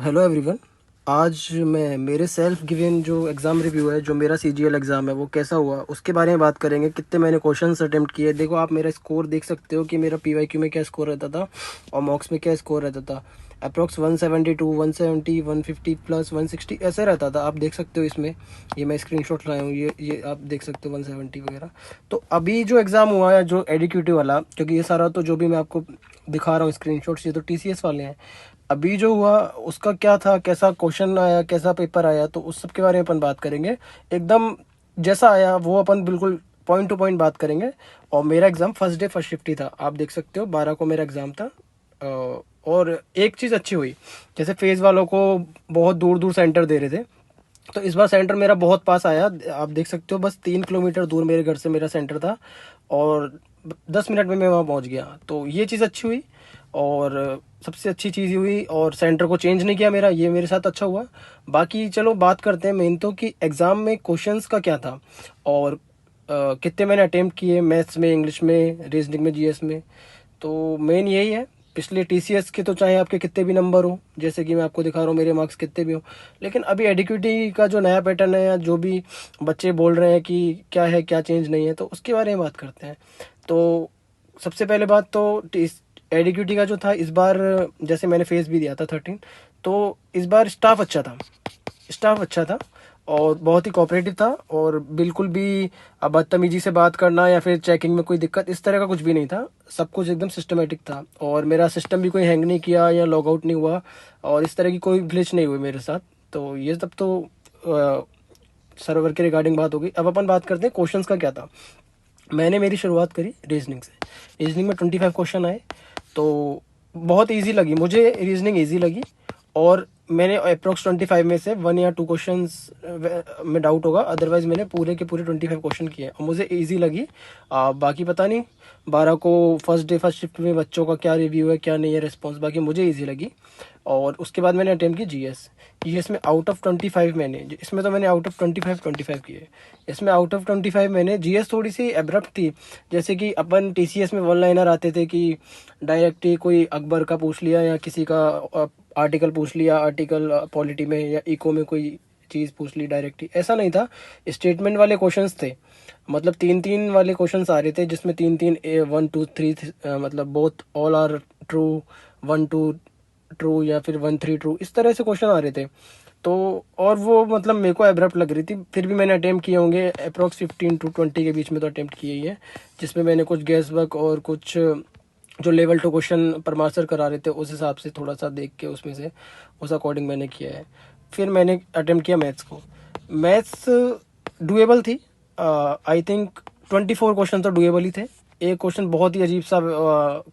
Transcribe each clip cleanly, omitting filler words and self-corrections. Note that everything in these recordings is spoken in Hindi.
Hello everyone. आज मैं मेरे सेल्फ गिवन जो एग्ज़ाम रिव्यू है, जो मेरा सीजीएल एग्ज़ाम है वो कैसा हुआ उसके बारे में बात करेंगे। कितने मैंने क्वेश्चंस अटेम्प्ट किए। देखो, आप मेरा स्कोर देख सकते हो कि मेरा पीवाईक्यू में क्या स्कोर रहता था और मॉक्स में क्या स्कोर रहता था। अप्रॉक्स 172, 170, 150 प्लस 160 ऐसे रहता था। आप देख सकते हो इसमें, ये मैं स्क्रीनशॉट लाया हूँ, ये आप देख सकते हो 170 वगैरह। तो अभी जो एग्ज़ाम हुआ है जो एडिक्यूटिव वाला, क्योंकि ये सारा तो जो भी मैं आपको दिखा रहा हूँ स्क्रीनशॉट्स, ये तो टीसीएस वाले हैं। अभी जो हुआ उसका क्या था, कैसा क्वेश्चन आया, कैसा पेपर आया, तो उस सब के बारे में अपन बात करेंगे। एकदम जैसा आया वो अपन बिल्कुल पॉइंट टू पॉइंट बात करेंगे। और मेरा exam first day first shift ही था। आप देख सकते हो 12 को मेरा एग्ज़ाम था। और एक चीज़ अच्छी हुई, जैसे फेज़ वालों को बहुत दूर दूर सेंटर दे रहे थे, तो इस बार सेंटर मेरा बहुत पास आया। आप देख सकते हो बस 3 किलोमीटर दूर मेरे घर से मेरा सेंटर था और 10 मिनट में मैं वहाँ पहुँच गया। तो ये चीज़ अच्छी हुई और सबसे अच्छी चीज़ ये हुई। और सेंटर को चेंज नहीं किया मेरा, ये मेरे साथ अच्छा हुआ। बाकी चलो बात करते हैं मेन तो कि एग्ज़ाम में क्वेश्चंस का क्या था और कितने मैंने अटेम्प्ट किए मैथ्स में, इंग्लिश में, रीजनिंग में, जीएस में। तो मेन यही है। पिछले टीसीएस के तो चाहे आपके कितने भी नंबर हो, जैसे कि मैं आपको दिखा रहा हूँ मेरे मार्क्स कितने भी हो, लेकिन अभी एडिक्यूटी का जो नया पैटर्न है या जो भी बच्चे बोल रहे हैं कि क्या है क्या चेंज नहीं है, तो उसके बारे में बात करते हैं। तो सबसे पहले बात तो एडिक्यूटी का जो था इस बार, जैसे मैंने फेस भी दिया था 13, तो इस बार स्टाफ अच्छा था और बहुत ही कोऑपरेटिव था और बिल्कुल भी बदतमीजी से बात करना या फिर चेकिंग में कोई दिक्कत इस तरह का कुछ भी नहीं था। सब कुछ एकदम सिस्टमेटिक था और मेरा सिस्टम भी कोई हैंग नहीं किया या लॉग आउट नहीं हुआ और इस तरह की कोई ग्लिच नहीं हुई मेरे साथ। तो ये सब तो सर्वर के रिगार्डिंग बात होगी। अब अपन बात करते हैं क्वेश्चंस का क्या था। मैंने मेरी शुरुआत करी रीजनिंग से। रीजनिंग में 25 क्वेश्चन आए, तो बहुत इजी लगी मुझे, रीजनिंग इजी लगी। और मैंने अप्रोक्स 25 में से 1 या 2 क्वेश्चंस में डाउट होगा, अदरवाइज मैंने पूरे के पूरे 25 क्वेश्चन किए और मुझे इजी लगी। बाकी पता नहीं 12 को फर्स्ट डे फर्स्ट शिफ्ट में बच्चों का क्या रिव्यू है क्या नहीं है रिस्पॉन्स, बाकी मुझे इजी लगी। और उसके बाद मैंने अटेम्प्ट की जीएस। जीएस में आउट ऑफ 25 मैंने, इसमें तो मैंने आउट ऑफ 25 किए। इसमें आउट ऑफ 25 मैंने, जीएस थोड़ी सी एब्रप्ट थी। जैसे कि अपन टीसीएस में वन लाइनर आते थे कि डायरेक्ट ही कोई अकबर का पूछ लिया या किसी का आर्टिकल पूछ लिया, आर्टिकल पॉलिटी में या इको में कोई चीज़ पूछ ली डायरेक्ट ही, ऐसा नहीं था। स्टेटमेंट वाले क्वेश्चंस थे, मतलब 3-3 वाले क्वेश्चंस आ रहे थे जिसमें 3-3 1 2 3 मतलब both all are true, 1 2 true या फिर 1 3 ट्रू, इस तरह से क्वेश्चन आ रहे थे। तो और वो मतलब मेरे को एब्रप्ट लग रही थी, फिर भी मैंने अटेम्प्ट किए होंगे अप्रॉक्स 15 to 20 के बीच में, तो अटेम्प्ट किए ही है। जिसमें मैंने कुछ गैस वर्क और कुछ जो लेवल 2 क्वेश्चन परमार करा रहे थे उस हिसाब से थोड़ा सा देख के उसमें से उस अकॉर्डिंग मैंने किया है। फिर मैंने अटेम्प्ट किया मैथ्स को। मैथ्स डुएबल थी। आई थिंक 24 क्वेश्चन तो डुएबल ही थे। एक क्वेश्चन बहुत ही अजीब सा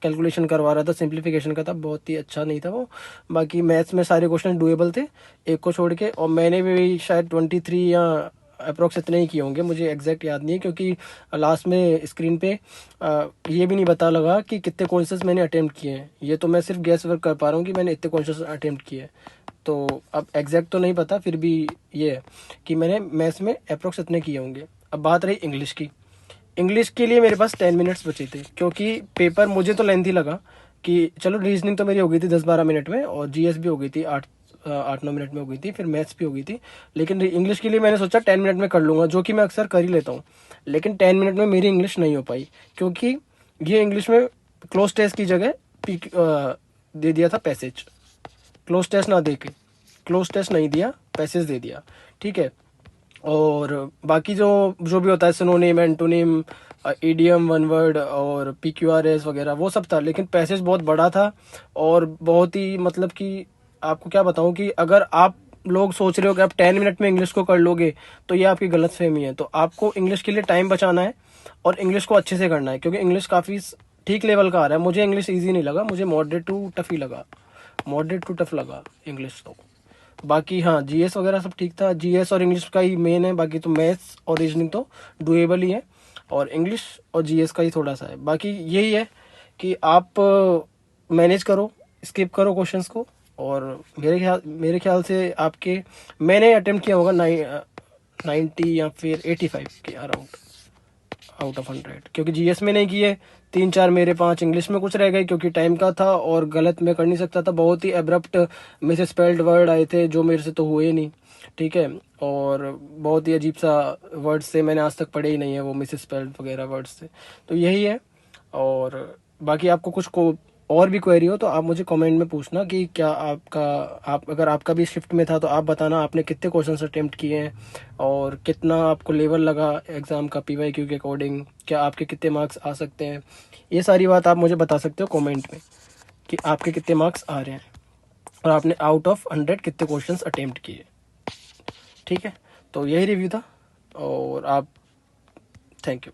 कैलकुलेशन करवा रहा था, सिंप्लीफिकेशन का था, बहुत ही अच्छा नहीं था वो। बाकी मैथ्स में सारे क्वेश्चन डुएबल थे एक को छोड़ के। और मैंने भी शायद 23 या अप्रोक्स इतने ही किए होंगे, मुझे एग्जैक्ट याद नहीं है क्योंकि लास्ट में स्क्रीन पे ये भी नहीं पता लगा कि कितने क्वेश्चंस मैंने अटेम्प्ट किए हैं। ये तो मैं सिर्फ गैस वर्क कर पा रहा हूँ कि मैंने इतने क्वेश्चंस अटेम्प्ट किए हैं। तो अब एग्जैक्ट तो नहीं पता, फिर भी ये है कि मैंने मैथ्स में अप्रोक्स इतने किए होंगे। अब बात रही इंग्लिश की। इंग्लिश के लिए मेरे पास 10 मिनट्स बचे थे क्योंकि पेपर मुझे तो लेंथी लगा कि चलो रीजनिंग तो मेरी हो गई थी 10-12 मिनट में और जीएस भी हो गई थी 8-9 मिनट में हो गई थी, फिर मैथ्स भी हो गई थी। लेकिन इंग्लिश के लिए मैंने सोचा 10 मिनट में कर लूँगा, जो कि मैं अक्सर कर ही लेता हूँ। लेकिन 10 मिनट में मेरी इंग्लिश नहीं हो पाई क्योंकि ये इंग्लिश में क्लोज टेस्ट की जगह दे दिया था पैसेज। क्लोज टेस्ट ना दे के, क्लोज टेस्ट नहीं दिया, पैसेज दे दिया, ठीक है। और बाकी जो जो भी होता है synonym, antonym, idiom, one word और पीक्यूआरएस वगैरह वो सब था, लेकिन पैसेज बहुत बड़ा था और बहुत ही मतलब कि आपको क्या बताऊं कि अगर आप लोग सोच रहे हो कि आप 10 मिनट में इंग्लिश को कर लोगे तो ये आपकी गलत फहमी है। तो आपको इंग्लिश के लिए टाइम बचाना है और इंग्लिश को अच्छे से करना है क्योंकि इंग्लिश काफ़ी ठीक लेवल का आ रहा है। मुझे इंग्लिश ईजी नहीं लगा, मुझे मॉडरेट टू टफ ही लगा, मॉडरेट टू टफ लगा इंग्लिश तो। बाकी हाँ, जीएस वगैरह सब ठीक था। जीएस और इंग्लिश का ही मेन है, बाकी तो मैथ्स और रीजनिंग तो डुएबल ही है और इंग्लिश और जीएस का ही थोड़ा सा है। बाकी यही है कि आप मैनेज करो, स्किप करो क्वेश्चंस को। और मेरे ख्याल से आपके, मैंने अटेम्प्ट किया होगा 90 या फिर 85 के अराउंड आउट ऑफ 100, क्योंकि जीएस में नहीं किए 3-4 मेरे 5 इंग्लिश में कुछ रह गए क्योंकि टाइम का था और गलत मैं कर नहीं सकता था। बहुत ही एब्रप्ट मिस स्पेल्ड वर्ड आए थे जो मेरे से तो हुए नहीं, ठीक है। और बहुत ही अजीब सा वर्ड से मैंने आज तक पढ़े ही नहीं है वो मिस स्पेल्ड वगैरह वर्ड्स से। तो यही है। और बाकी आपको कुछ को और भी क्वेरी हो तो आप मुझे कमेंट में पूछना कि क्या आप अगर आपका भी शिफ्ट में था तो आप बताना आपने कितने क्वेश्चंस अटेम्प्ट किए हैं और कितना आपको लेवल लगा एग्ज़ाम का पीवाईक्यू के अकॉर्डिंग, क्या आपके कितने मार्क्स आ सकते हैं। ये सारी बात आप मुझे बता सकते हो कमेंट में कि आपके कितने मार्क्स आ रहे हैं और आपने आउट ऑफ 100 कितने क्वेश्चंस अटेम्प्ट किए, ठीक है। तो यही रिव्यू था और आप, थैंक यू।